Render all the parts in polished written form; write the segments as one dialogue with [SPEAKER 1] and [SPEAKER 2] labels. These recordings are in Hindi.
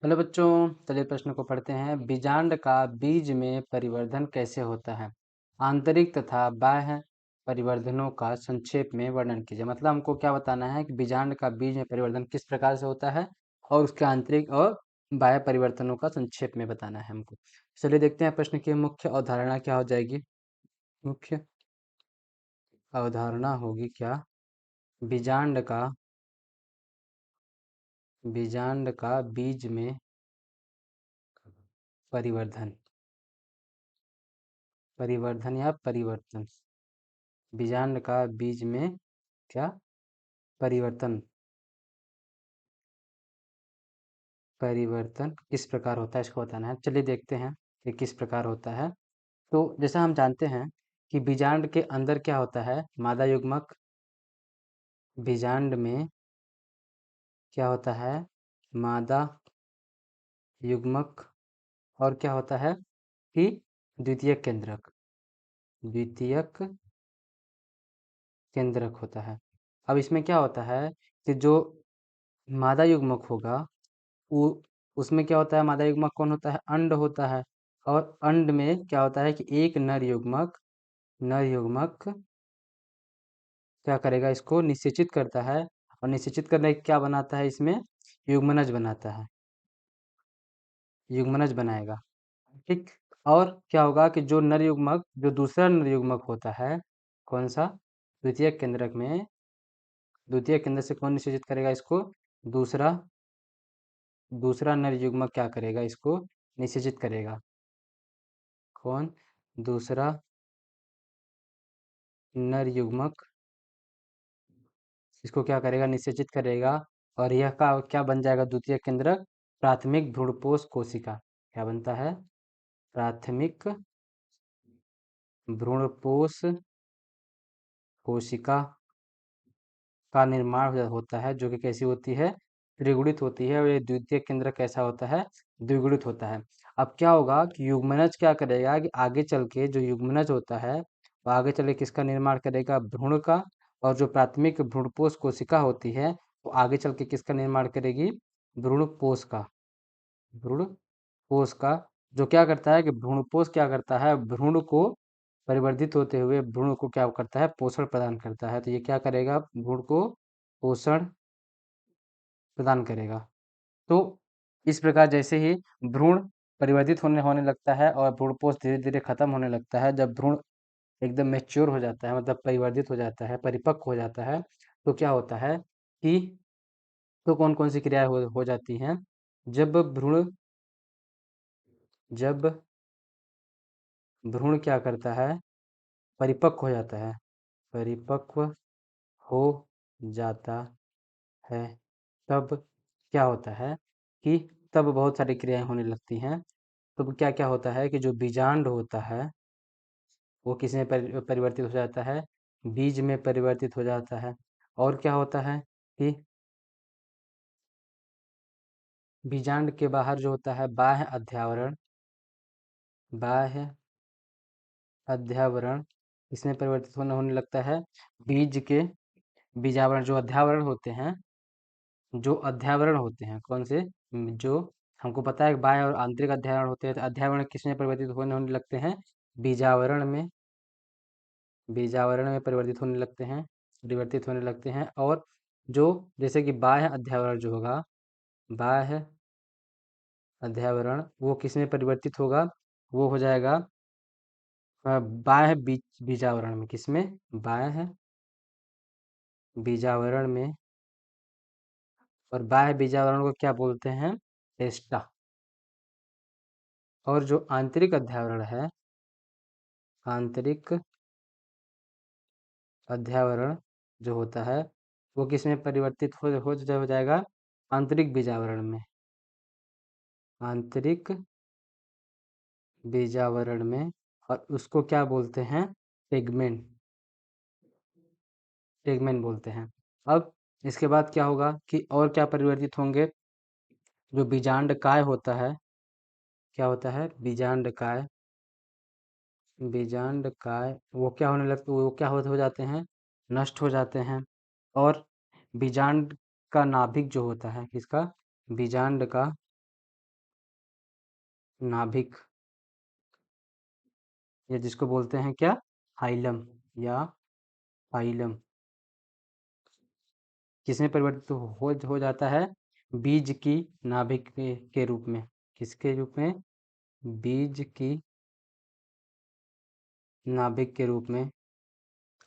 [SPEAKER 1] हेलो बच्चों, चलिए प्रश्न को पढ़ते हैं। बीजांड का बीज में परिवर्धन कैसे होता है? आंतरिक तथा बाह्य परिवर्धनों का संक्षेप में वर्णन कीजिए। मतलब हमको क्या बताना है कि बीजांड का बीज में परिवर्धन किस प्रकार से होता है और उसके आंतरिक और बाह्य परिवर्तनों का संक्षेप में बताना है हमको। चलिए देखते हैं प्रश्न की मुख्य अवधारणा क्या हो जाएगी। मुख्य अवधारणा होगी क्या? बीजांड का बीजांड का बीज में परिवर्धन परिवर्धन या परिवर्तन। बीजांड का बीज में क्या परिवर्तन परिवर्तन किस प्रकार होता है, इसको बताना है। चलिए देखते हैं कि किस प्रकार होता है। तो जैसा हम जानते हैं कि बीजांड के अंदर क्या होता है, मादा युग्मक। बीजांड में क्या होता है, मादा युग्मक। और क्या होता है कि द्वितीयक केंद्रक। द्वितीयक केंद्रक होता है। अब इसमें क्या होता है कि जो मादा युग्मक होगा वो उसमें क्या होता है, मादा युग्मक कौन होता है, अंड होता है। और अंड में क्या होता है कि एक नर युग्मक क्या करेगा, इसको निषेचित करता है। और निषेचित करने के क्या बनाता है, इसमें युग्मनज बनाता है, युग्मनज बनाएगा। ठीक। और क्या होगा कि जो नर युग्मक, जो दूसरा नर युग्मक होता है, कौन सा, द्वितीय केंद्रक में, द्वितीय केंद्र से कौन निषेचित करेगा इसको, दूसरा दूसरा नर युग्मक क्या करेगा, इसको निषेचित करेगा। कौन, दूसरा नर युग्मक इसको क्या करेगा, निषेचित करेगा। और यह का क्या बन जाएगा, द्वितीय केंद्रक प्राथमिक भ्रूणपोष कोशिका। क्या बनता है, प्राथमिक भ्रूणपोष कोशिका का निर्माण होता है, जो कि कैसी होती है, त्रिगुणित होती है। और ये द्वितीय केंद्र कैसा होता है, द्विगुणित होता है। अब क्या होगा कि युग्मनज क्या करेगा कि आगे चल के जो युग्मनज होता है वो आगे चल के किसका निर्माण करेगा, भ्रूण का। और जो प्राथमिक भ्रूणपोष कोशिका होती है वो आगे चल के किसका निर्माण करेगी, भ्रूणपोष का। भ्रूणपोष का जो क्या करता है कि भ्रूणपोष क्या करता है, भ्रूण को परिवर्धित होते हुए भ्रूण को क्या करता है, पोषण प्रदान करता है। तो ये क्या करेगा, भ्रूण को पोषण प्रदान करेगा। तो इस प्रकार जैसे ही भ्रूण परिवर्तित होने होने लगता है और भ्रूणपोष धीरे धीरे खत्म होने लगता है, जब भ्रूण एकदम मैच्योर हो जाता है, मतलब परिवर्तित हो जाता है, परिपक्व हो जाता है, तो क्या होता है कि तो कौन कौन सी क्रियाएं हो जाती हैं, जब भ्रूण जब भ्रूण क्या करता है, परिपक्व हो जाता है, परिपक्व हो जाता है, तब क्या होता है कि तब बहुत सारी क्रियाएं होने लगती हैं। तो क्या क्या होता है कि जो बीजांड होता है वो किस में परिवर्तित हो जाता है, बीज में परिवर्तित हो जाता है। और क्या होता है कि बीजांड के बाहर जो होता है बाह्य अध्यावरण इसमें परिवर्तित होने होने लगता है। बीज के बीजावरण जो अध्यावरण होते हैं कौन से, जो हमको पता है कि बाह्य और आंतरिक अध्यावरण होते हैं। तो अध्यावरण किस में परिवर्तित होने होने लगते हैं, बीजावरण में बीजावरण में परिवर्तित होने लगते हैं। और जो जैसे कि बाह्य अध्यावरण जो होगा, बाह्य अध्यावरण वो किस में परिवर्तित होगा, वो हो जाएगा बाह्य बीजावरण में। किसमें, बाह्य बीजावरण में। और बाह्य बीजावरण को क्या बोलते हैं, टेस्टा। और जो आंतरिक अध्यावरण है, आंतरिक अध्यावरण जो होता है वो किस में परिवर्तित हो जाएगा, आंतरिक बीजावरण में। आंतरिक बीजावरण में। और उसको क्या बोलते हैं, टेगमेन टेगमेन बोलते हैं। अब इसके बाद क्या होगा कि और क्या परिवर्तित होंगे, जो बीजांड काय होता है, क्या होता है, बीजांड काय वो क्या होने लगते, वो क्या हो जाते हैं, नष्ट हो जाते हैं। और बीजांड का नाभिक जो होता है, किसका, बीजांड का नाभिक, या जिसको बोलते हैं क्या, हाइलम या फाइलम, किसमें परिवर्तित हो जाता है, बीज की नाभिक के रूप में। किसके रूप में, बीज की नाभिक के रूप में।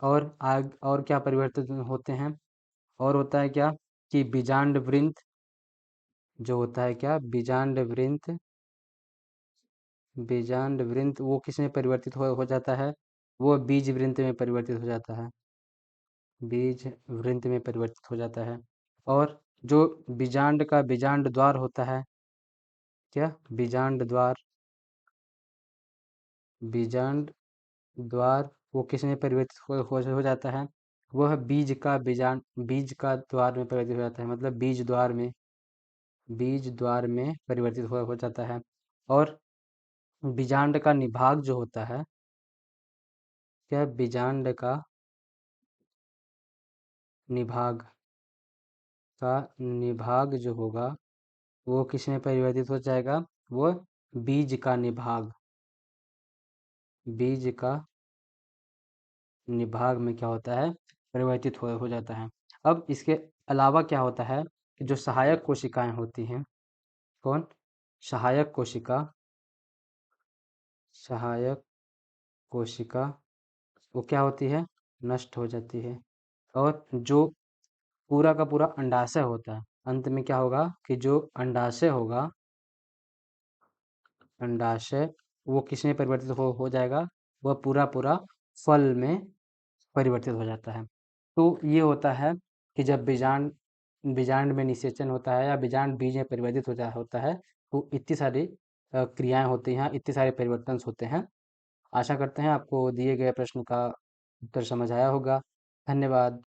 [SPEAKER 1] और क्या परिवर्तित होते हैं, और होता है क्या कि बीजांड वृंत, जो होता है क्या, बीजांड वृंत, बीजांड वृंत वो किसमें परिवर्तित हो जाता है, वो बीज वृंत में परिवर्तित हो जाता है, बीज वृंत में परिवर्तित हो जाता है। और जो बीजांड का बीजांड द्वार होता है, क्या, बीजांड द्वार, बीजांड द्वार वो किसमें परिवर्तित हो जाता है, वह बीज का द्वार में परिवर्तित हो जाता है, मतलब बीज द्वार में परिवर्तित हो जाता है। और बीजांड का निभाग जो होता है, क्या, बीजांड का निभाग, निभाग जो होगा वो किसमें परिवर्तित हो जाएगा, वो बीज का निभाग, बीज का निभाग में क्या होता है, परिवर्तित हो जाता है। अब इसके अलावा क्या होता है कि जो सहायक कोशिकाएं होती हैं, कौन, सहायक कोशिका, सहायक कोशिका वो क्या होती है, नष्ट हो जाती है। और जो पूरा का पूरा अंडाशय होता है, अंत में क्या होगा कि जो अंडाशय होगा, अंडाशय वो किसमें परिवर्तित हो जाएगा, वह पूरा पूरा फल में परिवर्तित हो जाता है। तो ये होता है कि जब बीजांड बीजांड में निषेचन होता है या बीजांड बीज में परिवर्तित होता है, तो इतनी सारी क्रियाएं होती हैं, इतने सारे परिवर्तन होते हैं। आशा करते हैं आपको दिए गए प्रश्न का उत्तर समझ आया होगा। धन्यवाद।